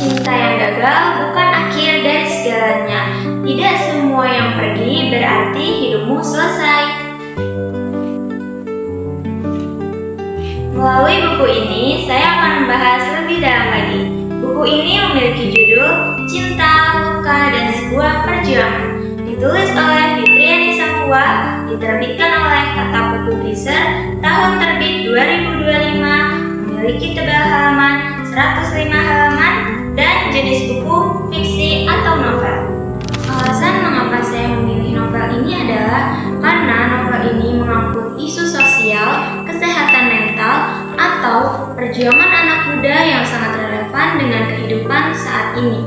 Cinta yang gagal bukan akhir dari segalanya. Tidak semua yang pergi berarti hidupmu selesai. Melalui buku ini, saya akan membahas lebih dalam lagi. Buku ini memiliki judul Cinta, Luka, dan Sebuah Perjuangan. Ditulis oleh Fitriani Sangkua, diterbitkan oleh Kata Buku Publisher, tahun terbit 2025, memiliki tebal halaman 105 halaman, dan jenis buku fiksi atau novel. Alasan mengapa saya memilih novel ini adalah karena novel ini mengangkut isu sosial, kesehatan mental, atau perjuangan anak muda yang sangat relevan dengan kehidupan saat ini.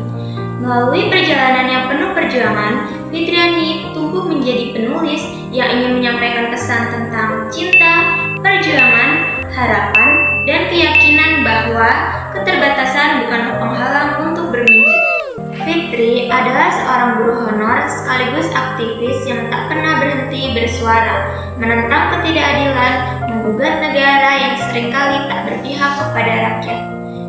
Melalui perjalanan yang penuh perjuangan, Fitriani tumbuh menjadi penulis yang ingin menyampaikan pesan tentang cinta, perjuangan, harapan, dan keyakinan bahwa keterbatasan bukanlah penghalang untuk bermimpi. Fitri adalah seorang guru honor sekaligus aktivis yang tak pernah berhenti bersuara, menentang ketidakadilan, menggugat negara yang seringkali tak berpihak kepada rakyat.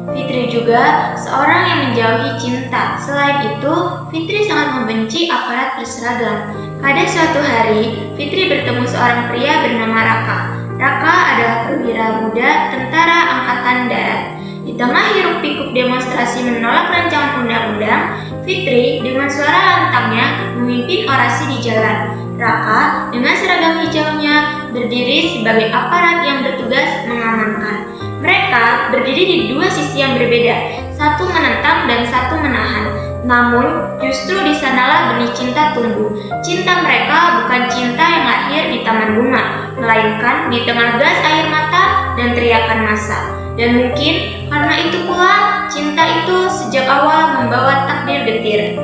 Fitri juga seorang yang menjauhi cinta. Selain itu, Fitri sangat membenci aparat berseragam. Pada suatu hari, Fitri bertemu seorang pria bernama Raka. Raka adalah perwira muda tentara angkatan darat. Di tengah hiruk-pikuk demonstrasi menolak rancangan undang-undang, Fitri dengan suara lantangnya memimpin orasi di jalan. Raka dengan seragam hijaunya berdiri sebagai aparat yang bertugas mengamankan. Mereka berdiri di dua sisi yang berbeda, satu menentang dan satu menahan. Namun, justru di sanalah benih cinta tumbuh. Cinta mereka bukan cinta yang lahir di taman bunga, melainkan di tengah gas air mata dan teriakan massa. Dan mungkin karena itu pula, cinta itu sejak awal membawa takdir getir.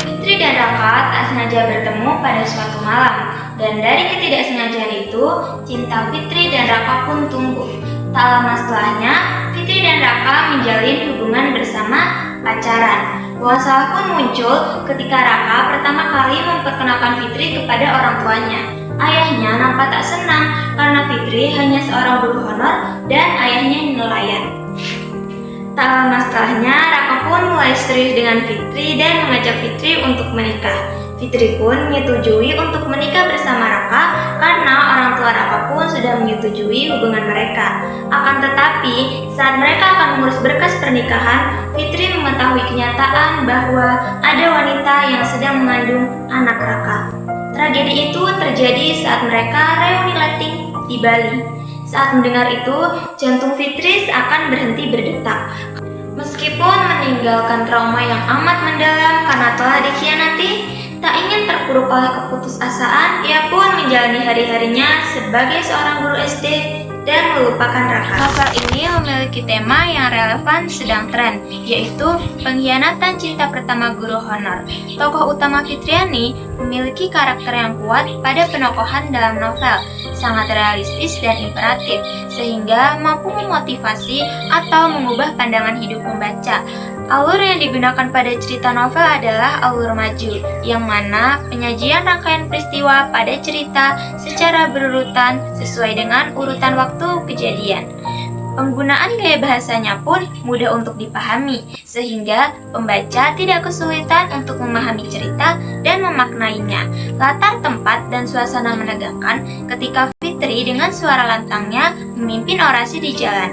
Fitri dan Raka tak sengaja bertemu pada suatu malam, dan dari ketidaksengajaan itu, cinta Fitri dan Raka pun tumbuh. Tak lama setelahnya, Fitri dan Raka menjalin hubungan bersama pacaran. Masalah pun muncul ketika Raka pertama kali memperkenalkan Fitri kepada orang tuanya. Ayahnya nampak tak senang karena Fitri hanya seorang guru honor dan ayahnya nelayan. Tak lama setelahnya, Raka pun mulai serius dengan Fitri dan mengajak Fitri untuk menikah. Fitri pun menyetujui untuk menikah bersama Raka karena orang tua Raka pun sudah menyetujui hubungan mereka. Akan tetapi, saat mereka akan mengurus berkas pernikahan, Fitri mengetahui kenyataan bahwa ada wanita yang sedang mengandung anak Raka. Tragedi itu terjadi saat mereka reuni letting di Bali. Saat mendengar itu, jantung Fitri seakan berhenti berdetak. Meskipun meninggalkan trauma yang amat mendalam karena telah dikhianati, tak ingin terpuruk oleh keputusasaan, ia pun menjalani hari-harinya sebagai seorang guru SD dan melupakan Raka. Novel ini memiliki tema yang relevan sedang tren, yaitu pengkhianatan cinta pertama guru honor. Tokoh utama Fitriani memiliki karakter yang kuat pada penokohan dalam novel, sangat realistis dan imperatif, sehingga mampu memotivasi atau mengubah pandangan hidup pembaca. Alur yang digunakan pada cerita novel adalah alur maju, yang mana penyajian rangkaian peristiwa pada cerita secara berurutan sesuai dengan urutan waktu kejadian. Penggunaan gaya bahasanya pun mudah untuk dipahami, sehingga pembaca tidak kesulitan untuk memahami cerita dan memaknainya. Latar tempat dan suasana menegangkan ketika Fitri dengan suara lantangnya memimpin orasi di jalan.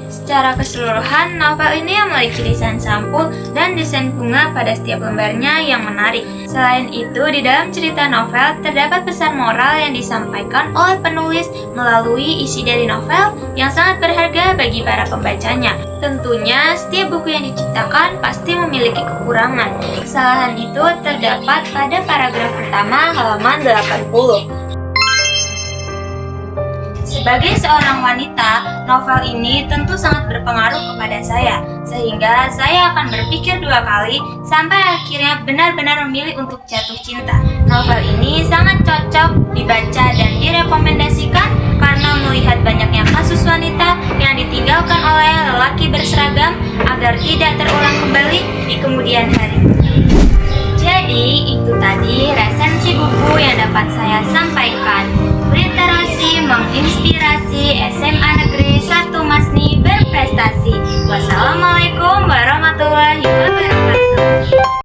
Secara keseluruhan, novel ini memiliki desain sampul dan desain bunga pada setiap lembarnya yang menarik. Selain itu, di dalam cerita novel terdapat pesan moral yang disampaikan oleh penulis melalui isi dari novel yang sangat berharga bagi para pembacanya. Tentunya, setiap buku yang diciptakan pasti memiliki kekurangan. Kesalahan itu terdapat pada paragraf pertama halaman 80. Sebagai seorang wanita, novel ini tentu sangat berpengaruh kepada saya, sehingga saya akan berpikir dua kali sampai akhirnya benar-benar memilih untuk jatuh cinta. Novel ini sangat cocok dibaca dan direkomendasikan karena melihat banyaknya kasus wanita yang ditinggalkan oleh lelaki berseragam agar tidak terulang kembali di kemudian hari. Jadi, itu tadi resensi buku yang dapat saya sampaikan. Literasi menginspirasi SMA Negeri 1 Masni